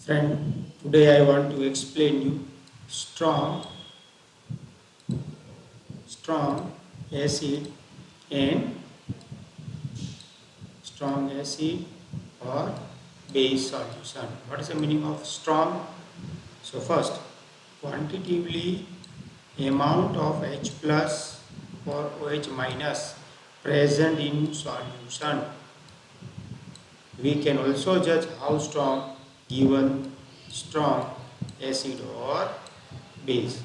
Friend, today I want to explain you strong, strong acid and strong acid or base solution. What is the meaning of strong? So first, quantitatively amount of H plus or OH minus present in solution. We can also judge how strong given strong acid or base.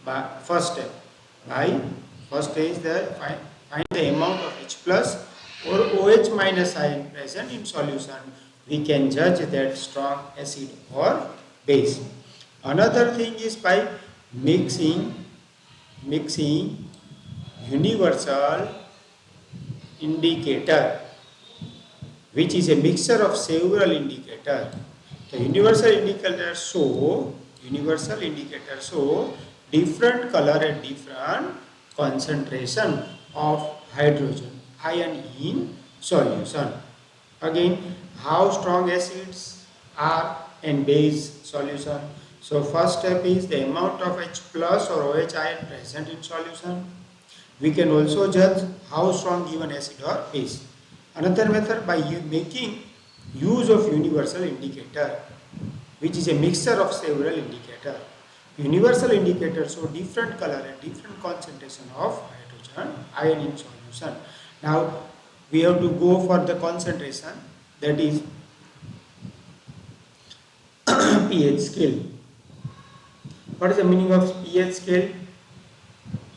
But first step, by first is the find the amount of H plus or OH minus ion present in solution. We can judge that strong acid or base. Another thing is by mixing universal indicator, which is a mixture of several indicators. The universal indicator show different color and different concentration of hydrogen ion in solution. Again, how strong acids are and base solution. So first step is the amount of H plus or OH ion present in solution. We can also judge how strong given acid or base. Another method by making use of universal indicator, which is a mixture of several indicators. Universal indicators show different color and different concentration of hydrogen ion in solution. Now we have to go for the concentration, that is pH scale. What is the meaning of pH scale?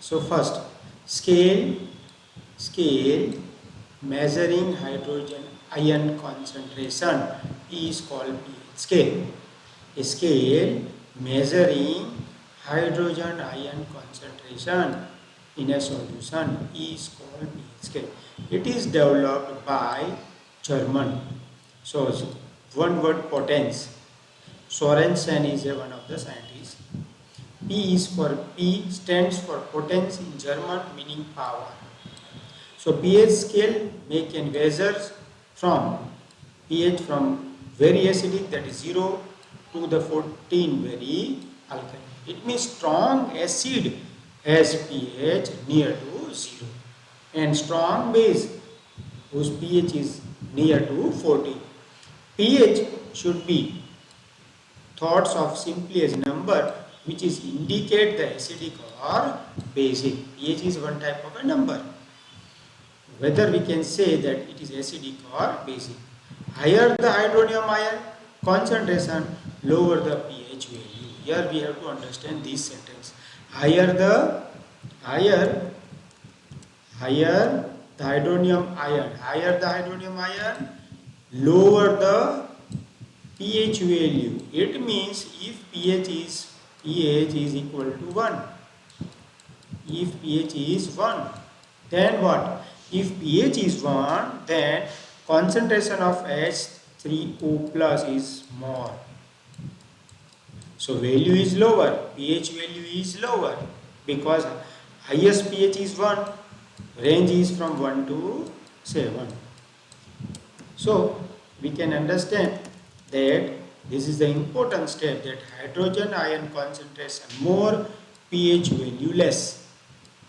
So first, scale measuring hydrogen ion concentration is called pH scale. A scale measuring hydrogen ion concentration in a solution is called pH scale. It is developed by German. So one word, potence. Sorensen is one of the scientists. P stands for potence in German, meaning power. So pH scale can measure from pH from very acidic, that is 0, to the 14 very alkaline. It means strong acid has pH near to 0 and strong base whose pH is near to 14. pH should be thought of simply as a number which is indicate the acidic or basic. pH is one type of a number. Whether we can say that it is acidic or basic. Higher the hydronium ion concentration, lower the pH value. Here we have to understand this sentence. Higher the hydronium ion, lower the pH value. It means if pH is equal to 1. If pH is 1, then what? If pH is 1, then concentration of H3O plus is more. So value is lower, pH value is lower because highest pH is 1, range is from 1 to 7. So we can understand that this is the important step, that hydrogen ion concentration more, pH value less.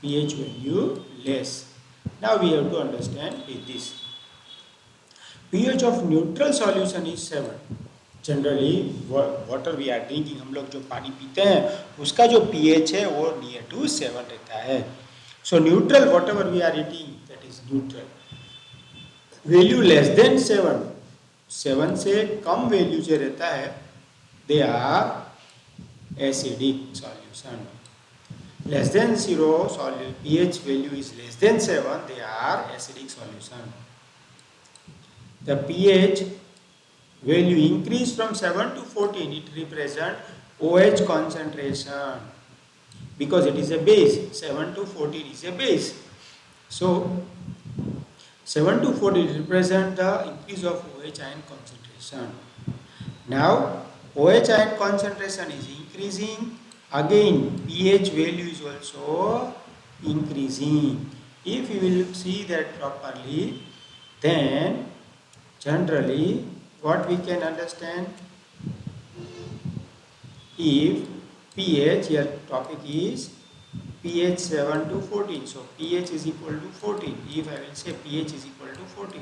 pH value less. Now we have to understand with this. pH of neutral solution is 7. Generally water we are drinking, हम लोग जो पानी पीते हैं उसका जो pH है वो नियर टू 7 रहता है. So neutral whatever we are eating, that is neutral. Value less than 7 से कम वैल्यू जो रहता है they are acidic solution. Less than 0 pH value is less than 7, they are acidic solution. The pH value increase from 7 to 14, it represents OH concentration because it is a base. 7 to 14 is a base. So 7 to 14 represent the increase of OH ion concentration. Now OH ion concentration is increasing. Again, pH value is also increasing. If you will see that properly, then generally what we can understand, if pH, your topic is pH 7 to 14, so pH is equal to 14. If I will say pH is equal to 14,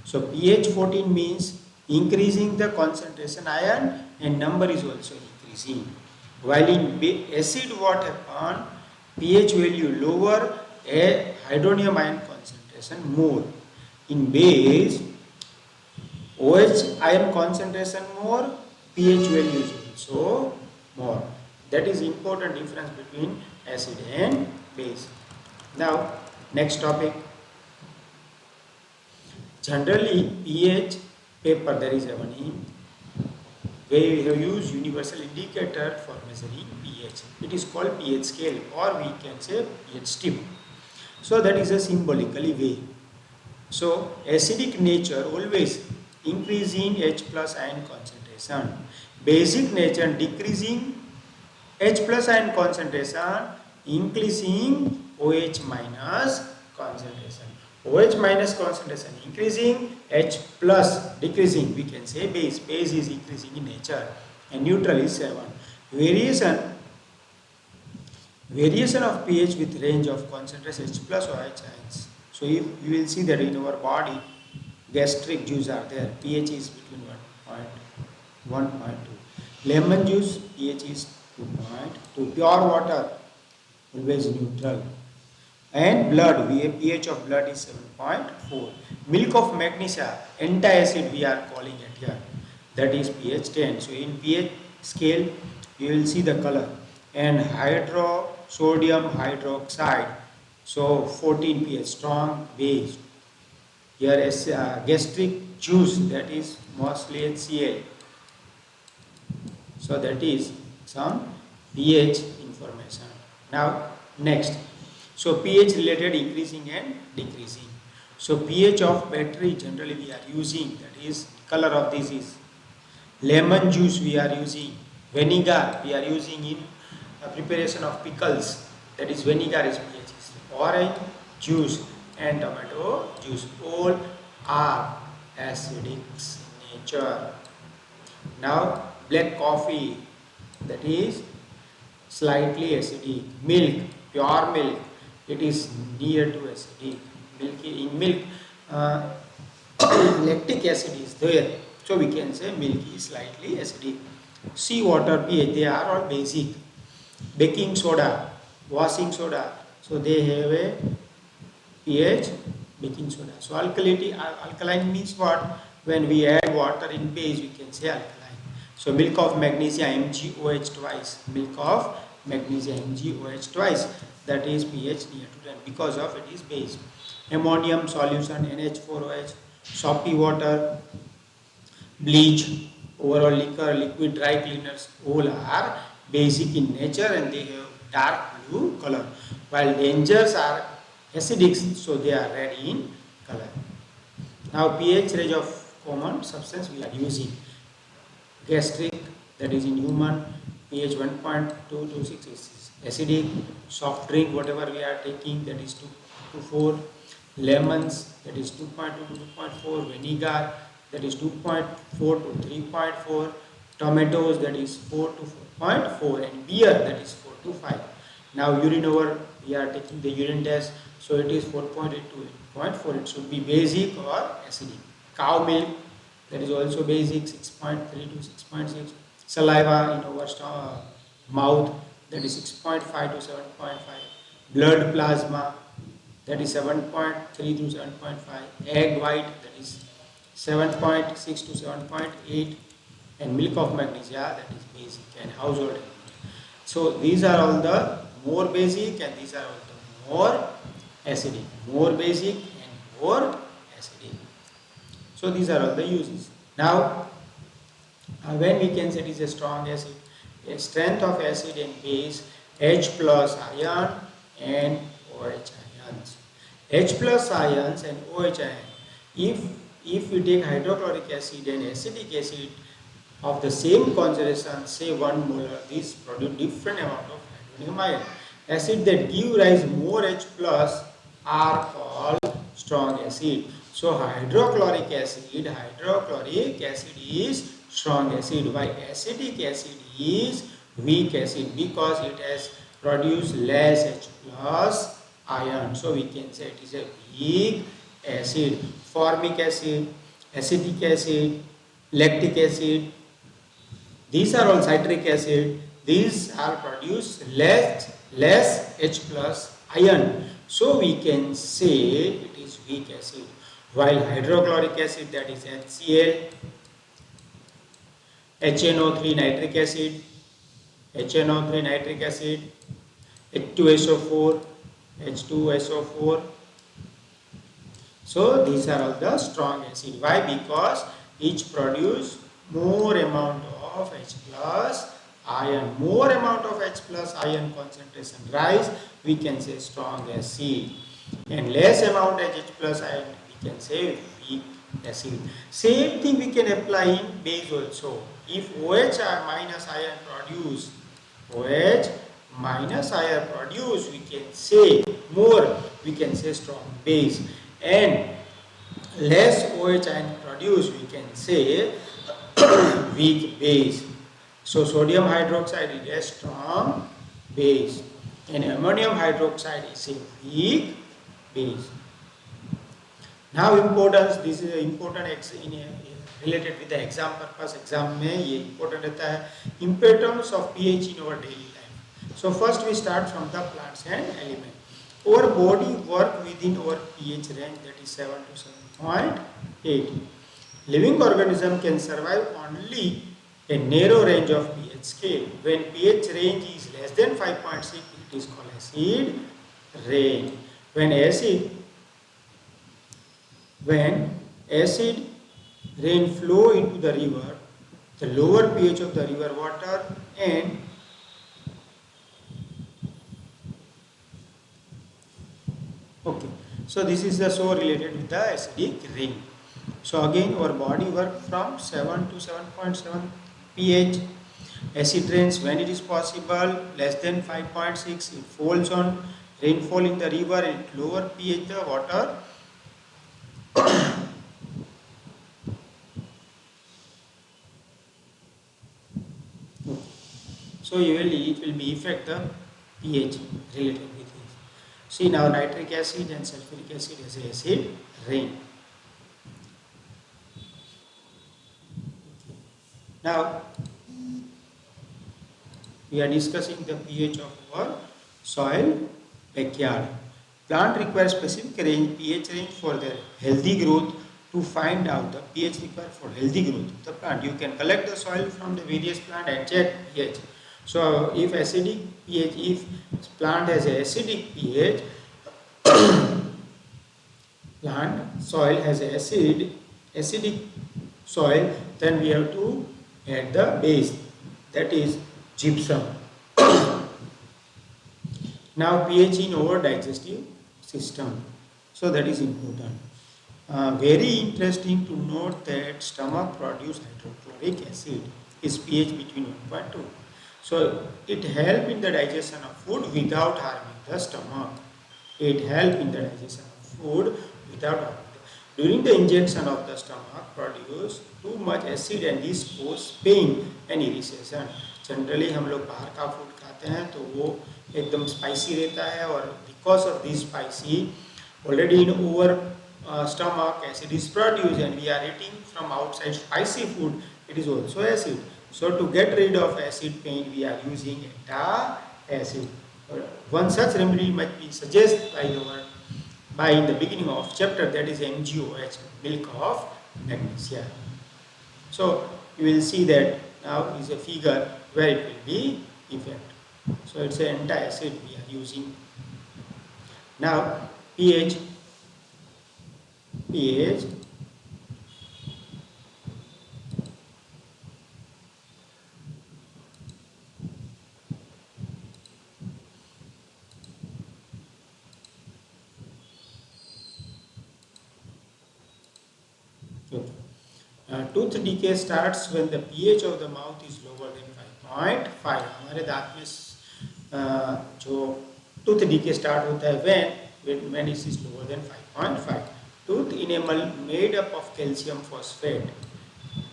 so pH 14 means increasing the concentration ion and number is also increasing. While in acid what happen, pH value lower, a hydronium ion concentration more. In base, OH ion concentration more, pH value is also more. That is important difference between acid and base. Now, next topic. Generally, pH paper there is one in where we have used universal indicator for measuring pH. It is called pH scale, or we can say pH strip. So that is a symbolically way. So acidic nature always increasing H plus ion concentration. Basic nature decreasing H plus ion concentration, increasing OH minus concentration. OH minus concentration increasing, H plus decreasing. We can say base. Base is increasing in nature and neutral is 7. Variation of pH with range of concentration H plus OH ions. So if you will see that in our body, gastric juice are there. pH is between 1.2. Lemon juice, pH is 2.2. Pure water, always neutral. And blood, pH of blood is 7.4. Milk of magnesia, antacid we are calling it here. That is pH 10. So in pH scale, you will see the color. And sodium hydroxide, so 14 pH, strong base. Here is gastric juice, that is mostly HCl. So that is some pH information. Now next, so pH related increasing and decreasing. So pH of battery generally we are using, that is color of this is lemon juice we are using, vinegar we are using in preparation of pickles, that is vinegar is pH. Orange juice and tomato juice all are acidic in nature. Now black coffee, that is slightly acidic. Milk, pure milk, it is near to acidic. In milk, lactic acid is there, so we can say milk is slightly acidic. Seawater pH, they are all basic. Baking soda, washing soda, so they have a pH baking soda. So alkaline means what? When we add water in base, we can say alkaline. So milk of magnesia MgOH twice. Milk of magnesia MgOH twice. That is pH near to 10 because of it is base. Ammonium solution NH4OH, soapy water, bleach, overall liquor, liquid dry cleaners, all are basic in nature and they have dark blue color. While dangers are acidic, so they are red in color. Now pH range of common substance we are using. Gastric, that is in human, pH 1.2 to 6 is acidic. Soft drink, whatever we are taking, that is 2 to 4. Lemons, that is 2.2 to 2.4. Vinegar, that is 2.4 to 3.4. Tomatoes, that is 4 to 4.4. And beer, that is 4 to 5. Now urine over, we are taking the urine test, so it is 4.8 to 8.4. It should be basic or acidic. Cow milk, that is also basic, 6.3 to 6.6. Saliva in our mouth, that is 6.5 to 7.5. Blood plasma, that is 7.3 to 7.5. Egg white, that is 7.6 to 7.8. And milk of magnesia, that is basic and household. So these are all the more basic and these are all the more acidic. More basic and more acidic. So these are all the uses. Now, when we can say it is a strong acid, a strength of acid and base, H plus ion and OH ions. H plus ions and OH ion. If we take hydrochloric acid and acetic acid of the same concentration, say 1 molar, these produce different amount of hydronium ion. Acid that give rise more H plus are called strong acid. So hydrochloric acid is strong acid. Why acidic acid is weak acid? Because it has produced less H plus ion. So we can say it is a weak acid. Formic acid, acetic acid, lactic acid, these are all citric acid. These are produce less H plus ion. So we can say it is weak acid. While hydrochloric acid, that is HCl, HNO3 nitric acid, HNO3 nitric acid, H2SO4, H2SO4. So these are all the strong acid. Why? Because each produce more amount of H plus ion. More amount of H plus ion concentration rise, we can say strong acid. And less amount of H plus ion, we can say weak acid. Same thing we can apply in base also. If OH minus ion produce, OH minus ion produce, we can say more, we can say strong base. And less OH ion produce, we can say weak base. So sodium hydroxide is a strong base and ammonium hydroxide is a weak base. Now importance, this is important related with the exam purpose. Exam में ये important रहता है. Importance of pH in our daily life. So first we start from the plants and elements. Our body work within our pH range, that is 7 to 7.8. Living organism can survive only a narrow range of pH scale. When pH range is less than 5.6, it is called acid rain. When acid rain flow into the river, the lower pH of the river water and okay. So this is the so related with the acidic rain. So again our body work from 7 to 7.7 pH. Acid rains when it is possible, less than 5.6, it falls on rainfall in the river and lower pH the water. So usually it will be affect the pH related with it. See now nitric acid and sulfuric acid as acid rain. Now we are discussing the pH of our soil backyard. Plant requires specific pH range for their healthy growth. To find out the pH required for healthy growth of the plant, you can collect the soil from the various plant and check pH. So if acidic pH, if plant has a acidic pH, plant soil has acidic soil, then we have to add the base, that is gypsum. Now pH in our digestive system, so that is important. Very interesting to note that stomach produce hydrochloric acid is pH between 1.2. So it help in the digestion of food without harming the stomach. It help in the digestion of food without harming. During the injection of the stomach produce too much acid and this cause pain and irritation. Generally हम लोग बाहर का food खाते हैं तो वो एकदम spicy रहता है और because of this spicy already in our stomach acid is produced and we are eating from outside spicy food, it is also acid. So to get rid of acid pain we are using antacid. One such remedy might be suggested by in the beginning of chapter, that is MgOH, milk of magnesia. So you will see that now is a figure where it will be effect. So it's an antacid we are using. Now pH. Tooth decay starts when the pH of the mouth is lower than 5.5. हमारे दांत में जो tooth decay start होता है when it is lower than 5.5. Tooth enamel made up of calcium phosphate.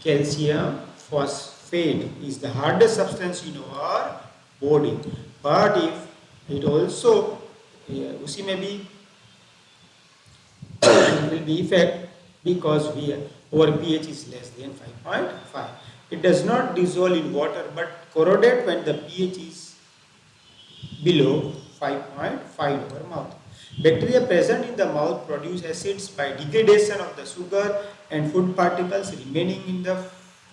Calcium phosphate is the hardest substance in our body, but if it also उसी में भी will be effect because our pH is less than 5.5. It does not dissolve in water but corrodate when the pH is below 5.5 in our mouth. Bacteria present in the mouth produce acids by degradation of the sugar and food particles remaining in the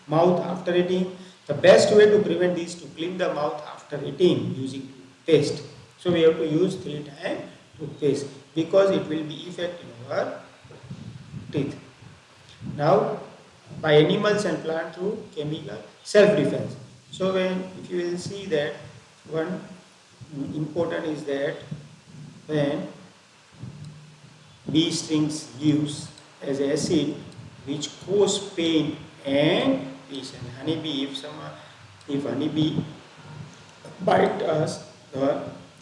mouth after eating. The best way to prevent this is to clean the mouth after eating using toothpaste. So we have to use 3 times toothpaste because it will be effect in our teeth. Now, by animals and plant through chemical self-defense. So if you will see that one important is that when bee stings leaves as acid which cause pain and lesion. Honeybee, if honeybee bite us,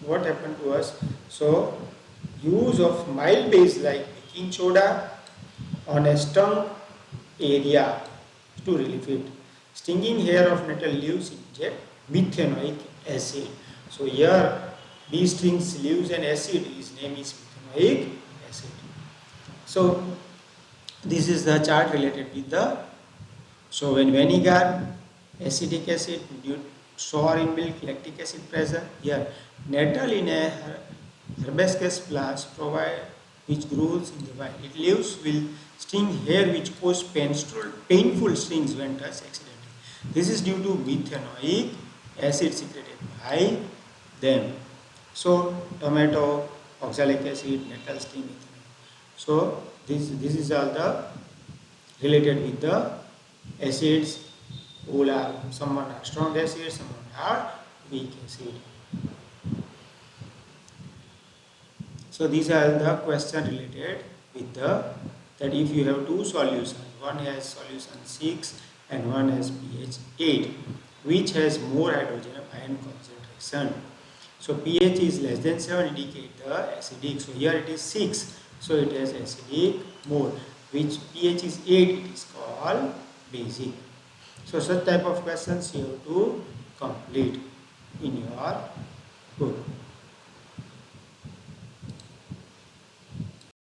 what happened to us? So use of mild base like baking soda on a stung area to relieve it. Stinging hair of nettle leaves inject methanoic acid. So here bee stings leaves an acid, his name is methanoic acid. So this is the chart related with the, so when vinegar, acetic acid, sour in milk, lactic acid present. Here nettle in a Hibiscus plants provide which grows in the wild. It leaves will sting hair which cause painful stings when touched accidentally. This is due to methanoic acid secreted by them. So tomato, oxalic acid, nettle sting, methanoic. So this is all the related with the acids. All are, some are strong acids, some are weak acid. So these are the questions related with the, that if you have two solutions, one has solution 6 and one has pH 8, which has more hydrogen ion concentration. So pH is less than 7 indicate the acidic. So here it is 6, so it has acidic more. Which pH is 8, it is called basic. So such type of questions you have to complete in your book.